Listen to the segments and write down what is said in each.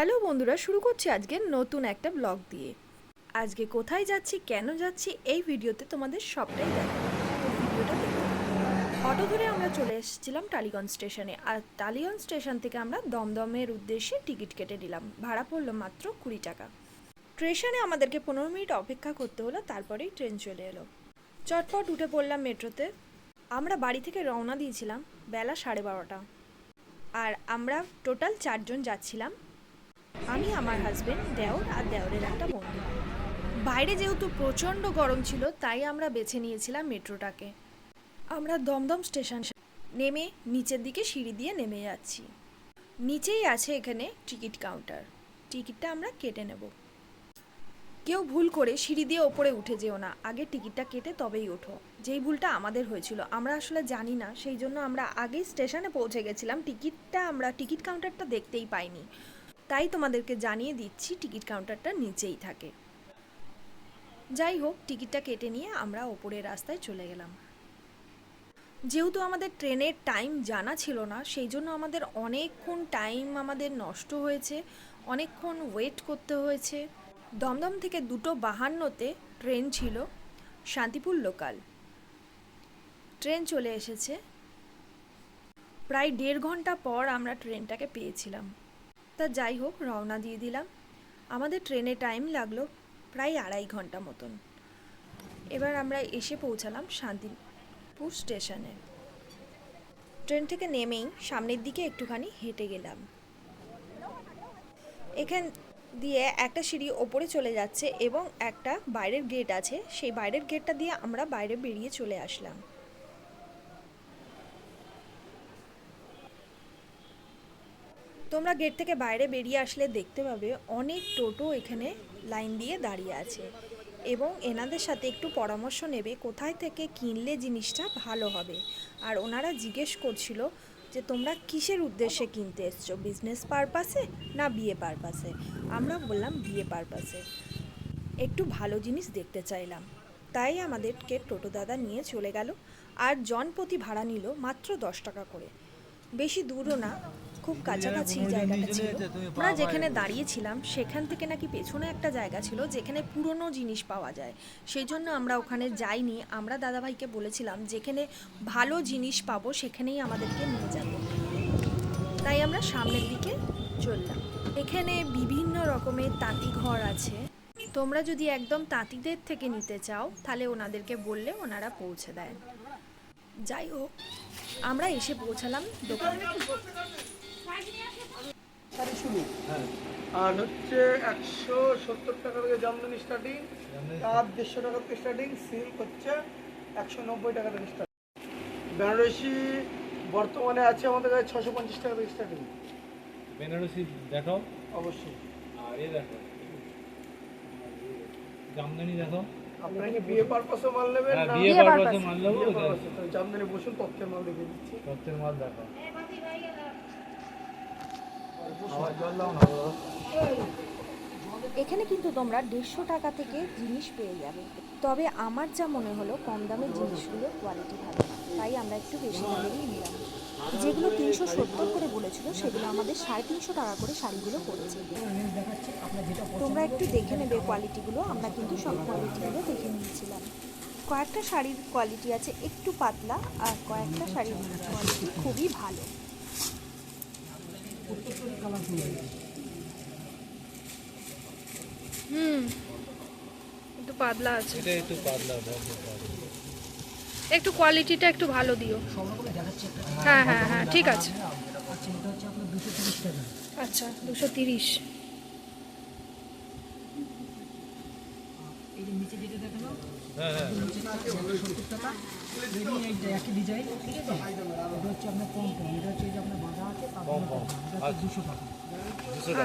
Hello বন্ধুরা, শুরু করছি আজকে নতুন একটা ব্লগ দিয়ে। আজকে কোথায় যাচ্ছি, কেন যাচ্ছি, এই ভিডিওতে তোমাদের সবটাই দেখাবো। ভিডিওটা দেখতে অটো ধরে আমরা চলে এসেছিলাম টালিগঞ্জ স্টেশনে। আর টালিগঞ্জ স্টেশন থেকে আমরা দমদমের উদ্দেশ্যে টিকিট কেটে নিলাম। ভাড়া পড়লো মাত্র 20 টাকা। স্টেশনে আমাদেরকে 15 মিনিট অপেক্ষা করতে হলো, তারপরেই ট্রেন চলে এলো। চটপট উঠে পড়লাম মেট্রোতে। আমরা বাড়ি থেকে রওনা দিয়েছিলাম বেলা 12:30। আর আমরা টোটাল 4 জন যাচ্ছিলাম। আমি, আমার হাজবেন্ড, দেওর আর দেওরের একটা বন্ধু। বাইরে যেহেতু প্রচণ্ড গরম ছিল, তাই আমরা বেছে নিয়েছিলাম মেট্রোটাকে। আমরা দমদম স্টেশন নেমে নিচের দিকে সিঁড়ি দিয়ে নেমে যাচ্ছি। নিচেই আছে এখানে টিকিট কাউন্টার। টিকিটটা আমরা কেটে নেব। কেউ ভুল করে সিঁড়ি দিয়ে ওপরে উঠে যেও না, আগে টিকিটটা কেটে তবেই ওঠো। যেই ভুলটা আমাদের হয়েছিল, আমরা আসলে জানি না, সেই জন্য আমরা আগেই স্টেশনে পৌঁছে গেছিলাম। আমরা টিকিট কাউন্টারটা দেখতেই পাইনি। তাই তোমাদেরকে জানিয়ে দিচ্ছি, টিকিট কাউন্টারটা নিচেই থাকে। যাই হোক, টিকিটটা কেটে নিয়ে আমরা ওপরের রাস্তায় চলে গেলাম। যেহেতু আমাদের ট্রেনের টাইম জানা ছিল না, সেই জন্য আমাদের অনেকক্ষণ টাইম নষ্ট হয়েছে, অনেকক্ষণ ওয়েট করতে হয়েছে। দমদম থেকে 2:52-তে ট্রেন ছিল, শান্তিপুর লোকাল। ট্রেন চলে এসেছে। প্রায় 1.5 ঘন্টা পর আমরা ট্রেনটাকে পেয়েছিলাম। তা যাই হোক, রওনা দিয়ে দিলাম। আমাদের ট্রেনে টাইম লাগলো প্রায় 2.5 ঘন্টা মতন। এবার আমরা এসে পৌঁছালাম শান্তিপুর স্টেশনে। ট্রেন থেকে নেমেই সামনের দিকে একটুখানি হেঁটে গেলাম। এখান দিয়ে একটা সিঁড়ি ওপরে চলে যাচ্ছে এবং একটা বাইরের গেট আছে। সেই বাইরের গেটটা দিয়ে আমরা বাইরে বেরিয়ে চলে আসলাম। তোমরা গেট থেকে বাইরে বেরিয়ে আসলে দেখতে পাবে অনেক টোটো এখানে লাইন দিয়ে দাঁড়িয়ে আছে এবং এনাদের সাথে একটু পরামর্শ নেবে কোথায় থেকে কিনলে জিনিসটা ভালো হবে। আর ওনারা জিজ্ঞেস করছিল যে তোমরা কিসের উদ্দেশ্যে কিনতে এসছো, বিজনেস পারপাসে না বিয়ে পারপাসে। আমরা বললাম বিয়ে পারপাসে, একটু ভালো জিনিস দেখতে চাইলাম। তাই আমাদেরকে টোটো দাদা নিয়ে চলে গেল। আর জনপ্রতি ভাড়া নিল মাত্র 10 টাকা করে। বেশি দূরও না, খুব কাছাকাছি জায়গাটা ছিল। আমরা যেখানে দাঁড়িয়েছিলাম সেখান থেকে নাকি পেছনে একটা জায়গা ছিল যেখানে পুরনো জিনিস পাওয়া যায়। সেই জন্য আমরা ওখানে যাইনি। আমরা দাদাভাইকে বলেছিলাম যেখানে ভালো জিনিস পাবো সেখানেই আমাদেরকে নিয়ে যাবো। তাই আমরা সামনের দিকে চললাম। এখানে বিভিন্ন রকমের তাঁতি ঘর আছে। তোমরা যদি একদম তাঁতিদের থেকে নিতে চাও তাহলে ওনাদেরকে বললে ওনারা পৌঁছে দেয়। যাই হোক, আমরা এসে পৌঁছালাম দোকানে। আর হচ্ছে 170 টাকা থেকে জামদানি স্টার্টিং, আর 150 টাকা থেকে স্টার্টিং, সিল্ক হচ্ছে 190 টাকা থেকে স্টার্টিং। বেনারসি বর্তমানে আছে আমাদের কাছে 650 টাকা থেকে স্টার্টিং। বেনারসি দেখাও অবশ্যই। আর এ দেখো, জামদানি দেখো। আপনারা কি বিয়ে পারপাসে মাল নেবেন না বিয়ে পারপাসে মাল নেবো? জামদানি বসুন, তথ্যের মাল দেখে দিচ্ছি। তথ্যের মাল দেখো। এখানে কিন্তু তোমরা 150 টাকা থেকে জিনিস পেয়ে যাবে। তবে আমার যা মনে হলো কম দামের জিনিসগুলো কোয়ালিটি ভালো, তাই আমরা একটু বেশি দামেরই নিলাম। যেগুলো 370 করে বলেছিল সেগুলো আমাদের 350 টাকা করে শাড়িগুলো পড়েছে। তোমরা একটু দেখে নেবে কোয়ালিটিগুলো। আমরা কিন্তু সব কোয়ালিটিগুলো দেখে নিয়েছিলাম। কয়েকটা শাড়ির কোয়ালিটি আছে একটু পাতলা, আর কয়েকটা শাড়ির কোয়ালিটি খুবই ভালো। একটু পাতলা আছে, এটা একটু পাতলা, একটু কোয়ালিটিটা একটু ভালো দিও। হ্যাঁ হ্যাঁ হ্যাঁ, ঠিক আছে। আচ্ছা, 230। হ্যাঁ হ্যাঁ,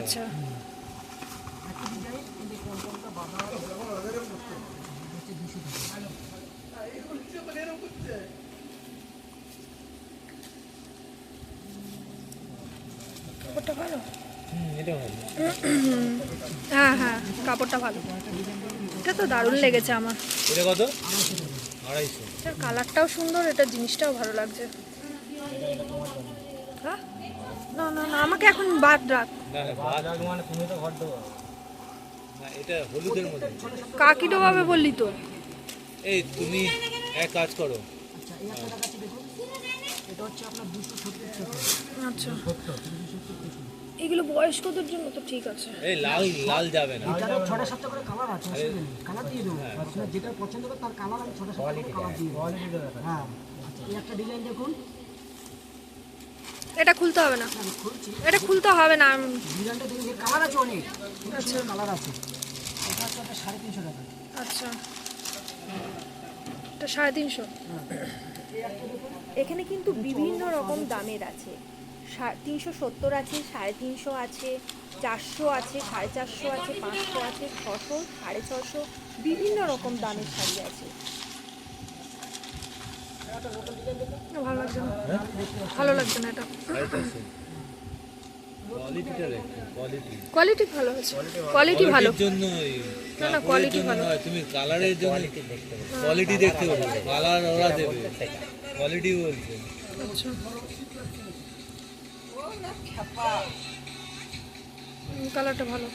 আচ্ছা, কাপড়টা ভালো। এটা ভালো। হ্যাঁ হ্যাঁ, কাপড়টা ভালো। এটা তো দারুণ লেগেছে আমার। এটা কত? 250। এটার কালারটাও সুন্দর, এটার জিনিসটাও ভালো লাগছে। হ্যাঁ, না না না, আমাকে এখন বাদ রাখ। না না মানে তুমি তো ঘর দেবো না, এটা হলুদের মধ্যে। কাকি ডোবাবে বললি তো। এই তুমি এক কাজ করো, আচ্ছা এই একটা দেখাচ্ছি দেখুন, এটা হচ্ছে আপনার 270 টাকা। আচ্ছা, এগুলো বয়স্কদের জন্য তো ঠিক আছে। এই লাল লাল যাবে না। এটারও 6-7টা করে কালার আছে, অসুবিধা নেই, কালার দিয়ে দেবো। আপনার যেটা পছন্দ হবে তার কালার আমি 6-7টা করে কালার দিয়ে দেবো। হ্যাঁ আচ্ছা, এই একটা ডিজাইন দেখুন, এটা খুলতে হবে না, আমি খুলছি। এটা খুলতে হবে না। ডিজাইনটা দেখুন, এর কালার আছে অনেক, আচ্ছা কালার আছে। এটা হচ্ছে আপনার 350 টাকা। আচ্ছা, এটা 350। এখানে কিন্তু বিভিন্ন রকম দামের আছে। 370 আছে, 350 আছে, 400 আছে, 450 আছে, 500 আছে, 600, 650, বিভিন্ন রকম দামের শাড়ি আছে। না, ভালো লাগছে না, ভালো লাগছে না এটা। কোয়ালিটিটা দেখো, কোয়ালিটি কোয়ালিটি ভালো আছে, কোয়ালিটি ভালো। জন্যই না না, কোয়ালিটি ভালো। তুমি কালারের জন্য কোয়ালিটি দেখতে পারো, কালার ওরা দেবে, কোয়ালিটি বলছে। আচ্ছা, কালারটা ভালো।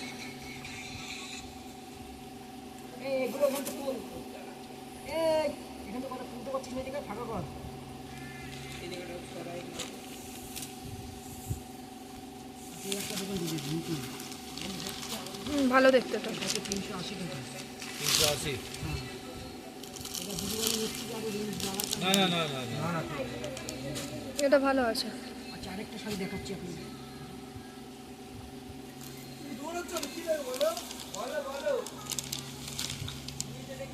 এগুলো বলতে কোন এই এখানে কথা তুলতে পারছিস না, এদিকে ফাঁকা কর। এই একটা দোকান দিয়ে দিন, ভালো দেখতে এটা। 380 টাকা। 380। এটা দুটো বলে নিচ্ছি যে আমি রেঞ্জ জানাচ্ছি। না না না না না, এটা ভালো আছে। আচ্ছা আরেকটা শাড়ি দেখাচ্ছি আপনাকে।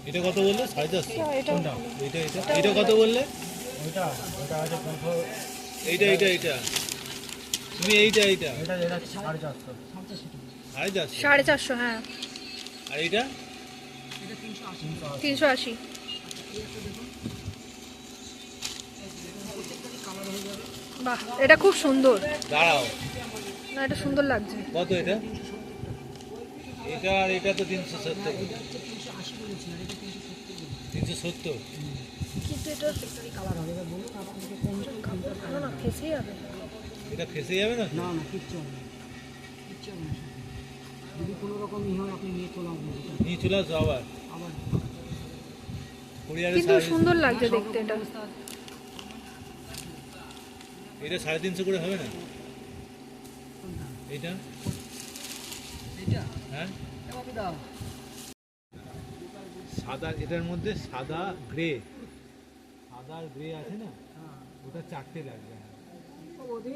এটা কত বললে? 450। এটা কোনটা? এটা এটা এটা কত বললে? ওইটা ওইটা আছে 200, এইটা এইটা এইটা তুমি এইটা এইটা এটা এটা 450। 450। 450, হ্যাঁ। আর এইটা এটা 380। 380। বাহ, এটা খুব সুন্দর। দাঁড়াও, না, এটা সুন্দর লাগছে। কত এটা? এটা আর এটা তো 370। এটা হচ্ছে 380 বলেছি, আর এটা 370 বলেছি। 370। কিন্তু এটা কালার হবে, এবার বলুন আপনাকে কোনটা কালার। ভালো না, ফেসে যাবে। এটা ফেসে যাবে না? না না কিচ্ছু হবে না, কিচ্ছু হবে না। যদি কোনো রকম ই হয় আপনি নিয়ে চলে আসবেন, এটা নিয়ে চলে আসো আবার আবার কুরিয়ারে। কিন্তু সুন্দর লাগছে দেখতে এটা। এটা 350 করে হবে না? এইটা এটা হ্যাঁ, আপনি দাও। সাদা, এটার মধ্যে সাদা গ্রে, সাদা আর গ্রে আছে না, ওটা 4টে লাগবে। ও বৌদি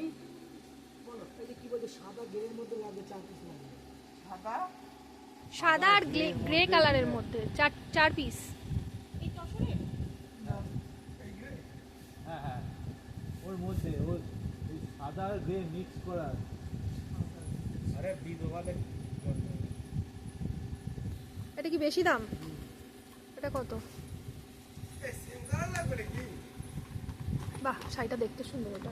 বলো, এই যে কি বলছে সাদা গ্রের মধ্যে লাগবে 4 পিস লাগবে। সাদা সাদা আর গ্রে কালারের মধ্যে 4 পিস। হ্যাঁ হ্যাঁ, ওর মধ্যে ওই সাদা আর গ্রে মিক্স করা। আরে বিধবাদের এটা কি বেশি দাম? এটা কত? বাহ, শাড়িটা দেখতে সুন্দর। এটা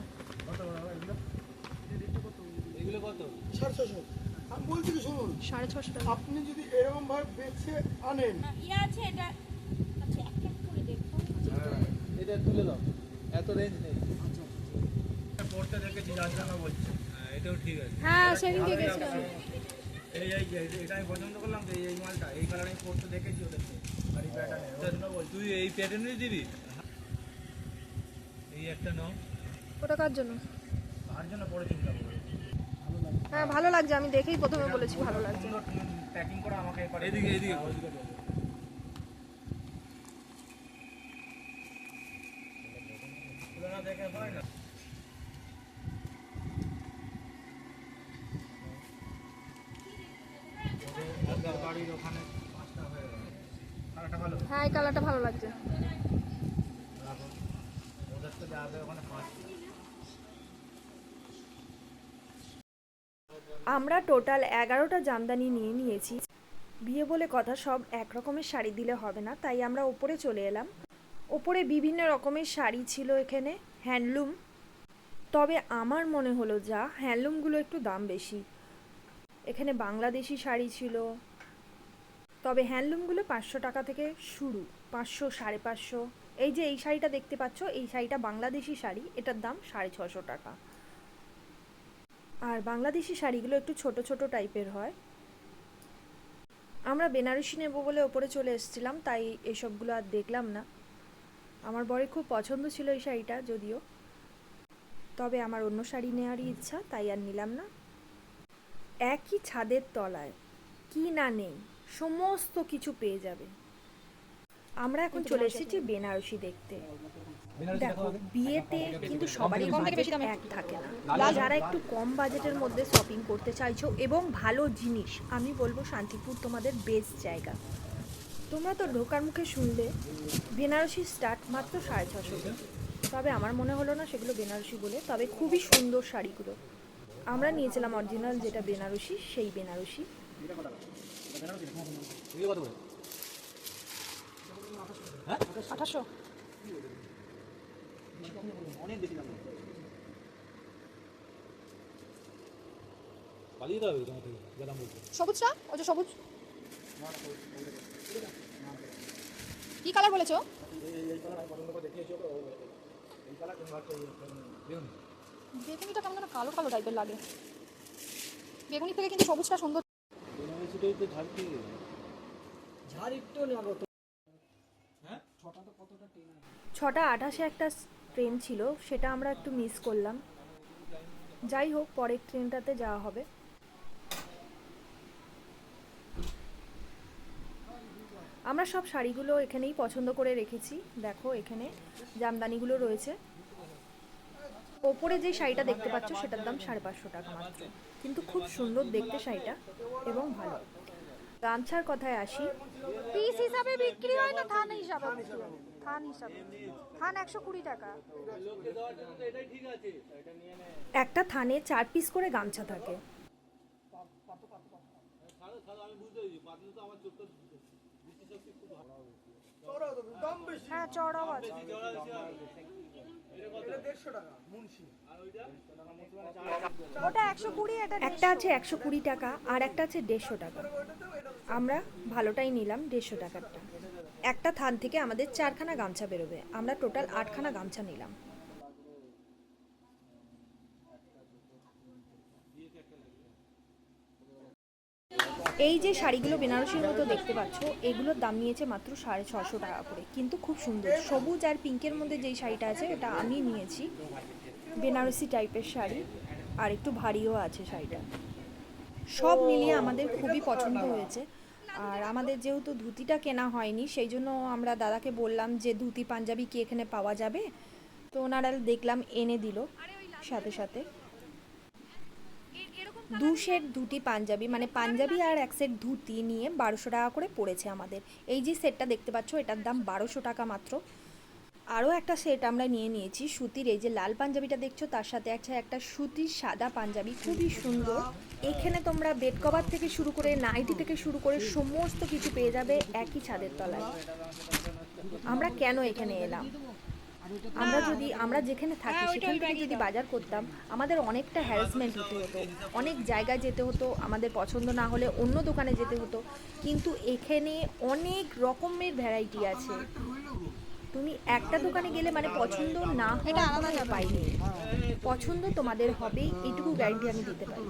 এগুলো কত? 650। আমি বলছি কি শুনুন, 650 টাকা। আপনি যদি এরকম ভাবে বেছে আনেন, এটা তুলে দাও, এত রেঞ্জ নেই। পড়তে দেখেছি যার জন্য বলছি। হ্যাঁ, এটাও ঠিক আছে। হ্যাঁ, সেদিনকে গেছিলাম। এই এই এটা আমি পছন্দ করলাম, তো এই মালটা এই কালার আমি পড়তে দেখেছি ওদেরকে, আর এই প্যাটার্নে ওর জন্য বলছি। তুই এই প্যাটার্নে দিবি? এই একটা নাও। ওটা কার জন্য? তার জন্য পরে চিন্তা করবো। হ্যাঁ, ভালো লাগছে। আমি দেখেই প্রথমে বলেছি ভালো লাগছে। প্যাকিং করে আমাকে এবারে এদিকে এদিকে বল। খুলে না দেখে হয় না। ওদের বাড়ির ওখানে 5টা হয়ে গেল। কালারটা ভালো, হ্যাঁ, এই কালারটা ভালো লাগছে। রাখো। ওদের তো যাবে ওখানে 5টা। আমরা টোটাল 11টা জামদানি নিয়ে নিয়েছি। বিয়ে বলে কথা, সব এক রকমের শাড়ি দিলে হবে না, তাই আমরা ওপরে চলে এলাম। ওপরে বিভিন্ন রকমের শাড়ি ছিল এখানে, হ্যান্ডলুম। তবে আমার মনে হলো যা হ্যান্ডলুমগুলো একটু দাম বেশি। এখানে বাংলাদেশি শাড়ি ছিল, তবে হ্যান্ডলুমগুলো 500 টাকা থেকে শুরু, 500, 550। এই যে এই শাড়িটা দেখতে পাচ্ছ, এই শাড়িটা বাংলাদেশি শাড়ি, এটার দাম 650 টাকা। আর বাংলাদেশি শাড়িগুলো একটু ছোট ছোট টাইপের হয়। আমরা বেনারসি নেব বলে ওপরে চলে এসেছিলাম, তাই এসবগুলো আর দেখলাম না। আমার বরের খুব পছন্দ ছিল এই শাড়িটা যদিও, তবে আমার অন্য শাড়ি নেওয়ারই ইচ্ছা, তাই আর নিলাম না। একই ছাদের তলায় কি না নেই, সমস্ত কিছু পেয়ে যাবে। আমরা এখন চলে এসেছি বেনারসি দেখতে। দেখো, বিয়েতে কিন্তু সবারই বাজেট এক থাকে না। যারা একটু কম বাজেটের মধ্যে শপিং করতে চাইছো এবং ভালো জিনিস, আমি বলবো শান্তিপুর তোমাদের বেস্ট জায়গা। তোমরা তো ঢোকার মুখে শুনলে বেনারসি স্টার্ট মাত্র 650 থেকে, তবে আমার মনে হলো না সেগুলো বেনারসি বলে, তবে খুবই সুন্দর শাড়িগুলো। আমরা নিয়েছিলাম অরিজিনাল যেটা বেনারসি, সেই বেনারসি। 2800। পালিয়ে যেতে হবে তোমার থেকে, যা দাম বলছো। সবুজটা, ওই যে সবুজ কি কালার বলেছো? বেগুনিটা কেমন যেন কালো কালো টাইপের লাগে। বেগুনি থেকে কিন্তু সবুজটা সুন্দর। বেনারসিটাই তো ঝাড় খেয়ে গেছে। ঝাড় একটু নেবো তো। 6:28 একটা ট্রেন ছিল, সেটা আমরা একটু মিস করলাম। যাই হোক, পরের ট্রেনটাতে যাওয়া হবে। আমরা সব শাড়িগুলো এখানেই পছন্দ করে রেখেছি। দেখো, এখানে জামদানিগুলো রয়েছে। ওপরে যে শাড়িটা দেখতে পাচ্ছ সেটার দাম 550 টাকা মাত্র, কিন্তু খুব সুন্দর দেখতে শাড়িটা এবং ভালো। গামছার কথায় আসি, পিস হিসাবে বিক্রি হয় না থান হিসাবে? থান হিসাবে থান 120 টাকা। একটা থানে 4 পিস করে গামছা থাকে। দাম বেশি। হ্যাঁ, চড়াও আছে। এটা 150 টাকা মুন্সি। ওটা 120, এটা একটা আছে 120 টাকা আর একটা আছে 150 টাকা। আমরা ভালোটাই নিলাম, 150 টাকারটা। একটা থান থেকে আমাদের 4খানা গামছা বেরোবে, আমরা টোটাল 8খানা গামছা নিলাম। এই যে শাড়িগুলো বেনারসির মতো দেখতে পাচ্ছ, এগুলোর দাম নিয়েছে মাত্র 650 টাকা করে, কিন্তু খুব সুন্দর। সবুজ আর পিঙ্কের মধ্যে যেই শাড়িটা আছে এটা আমি নিয়েছি, বেনারসি টাইপের শাড়ি, আর একটু ভারীও আছে শাড়িটা। সব মিলিয়ে আমাদের খুবই পছন্দ হয়েছে। আর আমাদের যেহেতু ধুতিটা কেনা হয়নি, সেই জন্য আমরা দাদাকে বললাম যে ধুতি পাঞ্জাবি কি এখানে পাওয়া যাবে, তো ওনারা দেখলাম এনে দিল সাথে সাথে। 2 সেট ধুতি পাঞ্জাবি, মানে পাঞ্জাবি আর 1 সেট ধুতি নিয়ে 1200 টাকা করে পড়েছে আমাদের। এই যে সেটটা দেখতে পাচ্ছ এটার দাম 1200 টাকা মাত্র। আরও একটা সেট আমরা নিয়ে নিয়েছি সুতির, এই যে লাল পাঞ্জাবিটা দেখছো তার সাথে আছে একটা সুতির সাদা পাঞ্জাবি, খুবই সুন্দর। এখানে তোমরা বেড কভার থেকে শুরু করে নাইটি থেকে শুরু করে সমস্ত কিছু পেয়ে যাবে একই ছাদের তলায়। আমরা কেন এখানে এলাম, আমরা যেখানে থাকি সেখান থেকে যদি বাজার করতাম আমাদের অনেকটা হ্যারাসমেন্ট হতে হতো, অনেক জায়গায় যেতে হতো, আমাদের পছন্দ না হলে অন্য দোকানে যেতে হতো। কিন্তু এখানে অনেক রকমের ভ্যারাইটি আছে, তুমি একটা দোকানে গেলে মানে পছন্দ না হওয়ার কোনো উপায় নেই, পছন্দ তোমাদের হবেই, এইটুকু গ্যারান্টি আমি দিতে পারি।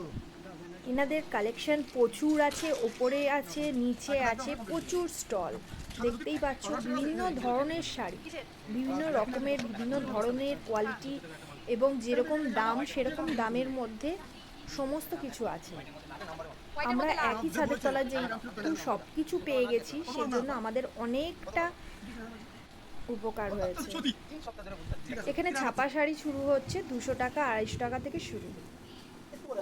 এনাদের কালেকশন প্রচুর আছে, ওপরে আছে, নিচে আছে, প্রচুর স্টল। দেখতেই পাচ্ছ বিভিন্ন ধরনের শাড়ি, বিভিন্ন রকমের, বিভিন্ন ধরনের কোয়ালিটি, এবং যেরকম দাম সেরকম দামের মধ্যে সমস্ত কিছু আছে। আমরা একই ছাদের তলায় যেহেতু সব কিছু পেয়ে গেছি, সেই জন্য আমাদের অনেকটা উপকার হয়েছে। এখানে ছাপা শাড়ি শুরু হচ্ছে 200 টাকা, 250 টাকা থেকে শুরু,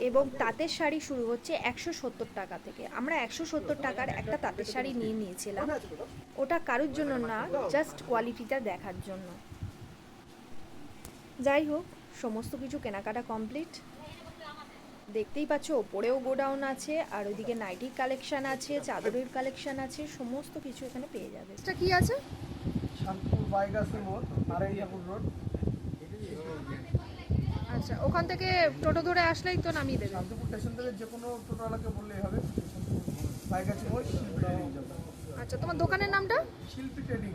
এবং তাঁতের শাড়ি শুরু হচ্ছে 170 টাকা থেকে। আমরা 170 টাকার একটা তাঁতের শাড়ি নিয়ে নিয়েছিলাম, ওটা কারোর জন্য না, জাস্ট কোয়ালিটিটা দেখার জন্য। যাই হোক, সমস্ত কিছু কেনাকাটা কমপ্লিট। দেখতেই পাচ্ছ ওপরেও গোডাউন আছে, আর ওইদিকে নাইটির কালেকশন আছে, চাদরের কালেকশন আছে, সমস্ত কিছু এখানে পেয়ে যাবে। এটা কি আছে? শান্তিপুর বাইগাছি মোড়, নারায়ণপুর রোড। আচ্ছা, ওখান থেকে টোটো ধরে আসলেই তো নামিয়ে দেবে। শান্তিপুর স্টেশন থেকে যে কোনো টোটোওয়ালাকে বললেই হবে। বাইগাছি মোড়, শিল্পী ট্রেডিং যাবে। আচ্ছা, তোমার দোকানের নামটা? শিল্পী ট্রেডিং।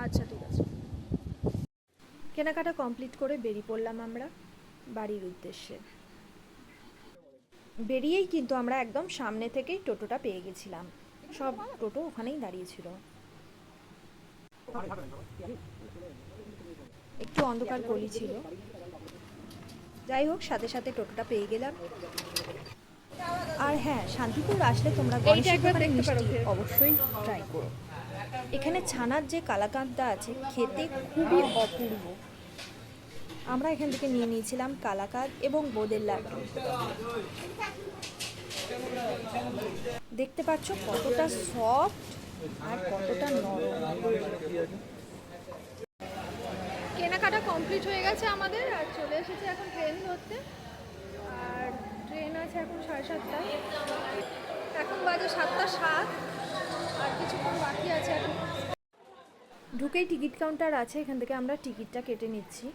আচ্ছা, ঠিক আছে। কেনাকাটা কমপ্লিট করে বেরিয়ে পড়লাম আমরা বাড়ির উদ্দেশ্যে। বেরিয়েই কিন্তু আমরা একদম সামনে থেকেই টোটোটা পেয়ে গেছিলাম, সব টোটো ওখানেই দাঁড়িয়েছিল। একটু অন্ধকার গলি ছিল, যাই হোক সাথে সাথে টোটোটা পেয়ে গেলাম। আর হ্যাঁ, শান্তিপুর আসলে তোমরা গণেশের দোকানে মিষ্টি অবশ্যই ট্রাই করো। এখানে ছানার যে কালাকাঁদটা আছে খেতে খুবই অপূর্ব। আমরা এখান থেকে নিয়ে নিয়েছিলাম কালাকাঁদ এবং বোঁদের লাড্ডু। দেখতে পাচ্ছ কতটা সফট আর কতটা নরম। কেনাকাটা কমপ্লিট হয়ে গেছে আমাদের, আর চলে এসেছে এখন ট্রেন ধরতে। আর ট্রেন আছে এখন 7:30টায়, এখন বাজে 7:07, আর কিছুক্ষণ বাকি আছে এখন। ঢুকেই টিকিট কাউন্টার আছে, এখান থেকে আমরা টিকিটটা কেটে নিচ্ছি।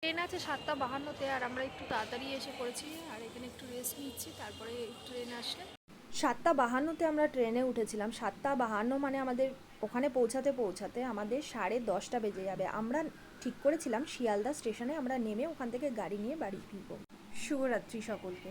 ট্রেন আছে 7:52-তে, আর আমরা একটু তাড়াতাড়ি এসে পড়েছি, আর এখানে একটু রেস্ট নিচ্ছি, তারপরে ট্রেন আসলে। 7:52-তে আমরা ট্রেনে উঠেছিলাম। 7:52 মানে আমাদের ওখানে পৌঁছাতে পৌঁছাতে আমাদের 10:30 বেজে যাবে। আমরা ঠিক করেছিলাম শিয়ালদা স্টেশনে আমরা নেমে ওখান থেকে গাড়ি নিয়ে বাড়ি ফিরব। শুভরাত্রি সকলকে।